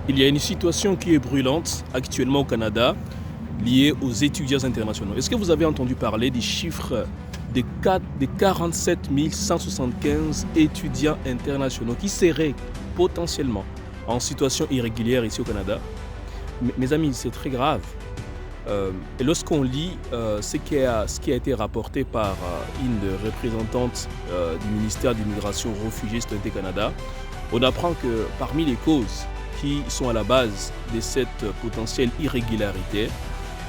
Il y a une situation qui est brûlante actuellement au Canada liée aux étudiants internationaux. Est-ce que vous avez entendu parler des chiffres des 47 175 étudiants internationaux qui seraient potentiellement en situation irrégulière ici au Canada? Mes amis, c'est très grave. Et lorsqu'on lit ce qui a été rapporté par une représentante du ministère de l'Immigration, Réfugiés, Citoyenneté Canada, on apprend que parmi les causes qui sont à la base de cette potentielle irrégularité,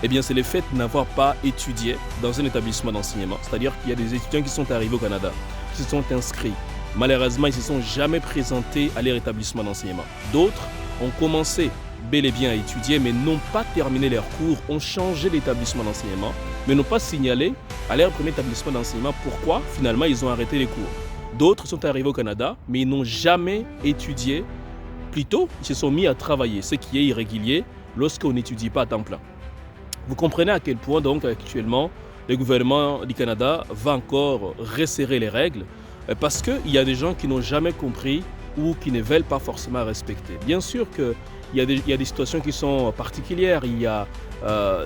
eh bien, c'est le fait de n'avoir pas étudié dans un établissement d'enseignement. C'est-à-dire qu'il y a des étudiants qui sont arrivés au Canada, qui se sont inscrits. Malheureusement, ils ne se sont jamais présentés à leur établissement d'enseignement. D'autres ont commencé bel et bien à étudier, mais n'ont pas terminé leurs cours, ont changé d'établissement d'enseignement, mais n'ont pas signalé à leur premier établissement d'enseignement pourquoi finalement ils ont arrêté les cours. D'autres sont arrivés au Canada, mais ils n'ont jamais étudié. Plutôt, ils se sont mis à travailler, ce qui est irrégulier lorsqu'on n'étudie pas à temps plein. Vous comprenez à quel point donc actuellement le gouvernement du Canada va encore resserrer les règles parce qu'il y a des gens qui n'ont jamais compris ou qui ne veulent pas forcément respecter. Bien sûr qu'il y a des situations qui sont particulières, il y a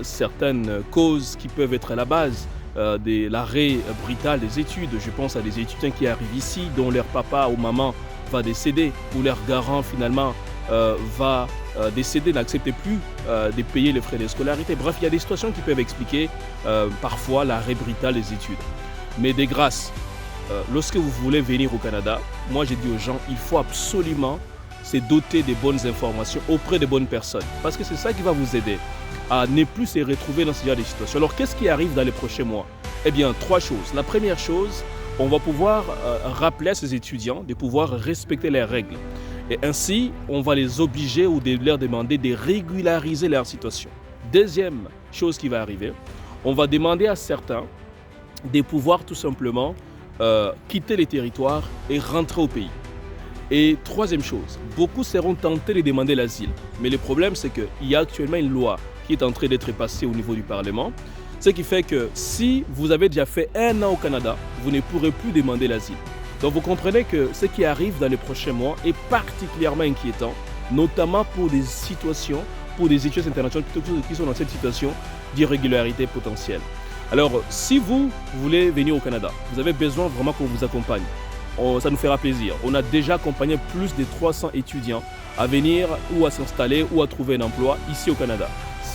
certaines causes qui peuvent être à la base de l'arrêt brutal des études. Je pense à des étudiants qui arrivent ici dont leur papa ou maman va décéder ou leur garant finalement va décéder, n'accepte plus de payer les frais de scolarité. Bref, il y a des situations qui peuvent expliquer parfois l'arrêt brutal des études. Mais de grâce, lorsque vous voulez venir au Canada, moi j'ai dit aux gens, il faut absolument se doter des bonnes informations auprès des bonnes personnes. Parce que c'est ça qui va vous aider à ne plus se retrouver dans ce genre de situation. Alors qu'est-ce qui arrive dans les prochains mois? Eh bien, 3 choses. La première chose, on va pouvoir rappeler à ces étudiants de pouvoir respecter les règles. Et ainsi, on va les obliger ou leur demander de régulariser leur situation. Deuxième chose qui va arriver, on va demander à certains de pouvoir tout simplement quitter les territoires et rentrer au pays. Et troisième chose, beaucoup seront tentés de demander l'asile. Mais le problème, c'est qu'il y a actuellement une loi qui est en train d'être passée au niveau du Parlement. Ce qui fait que si vous avez déjà fait 1 an au Canada, vous ne pourrez plus demander l'asile. Donc vous comprenez que ce qui arrive dans les prochains mois est particulièrement inquiétant, notamment pour des situations, pour des étudiants internationaux qui sont dans cette situation d'irrégularité potentielle. Alors, si vous voulez venir au Canada, vous avez besoin vraiment qu'on vous accompagne. Ça nous fera plaisir. On a déjà accompagné plus de 300 étudiants à venir ou à s'installer ou à trouver un emploi ici au Canada.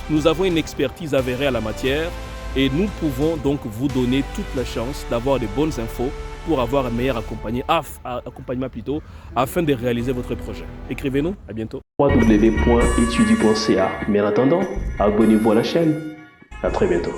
Nous avons une expertise avérée à la matière et nous pouvons donc vous donner toute la chance d'avoir de bonnes infos pour avoir un meilleur accompagnement afin de réaliser votre projet. Écrivez-nous, à bientôt. www.etudy.ca. Mais en attendant, abonnez-vous à la chaîne. À très bientôt.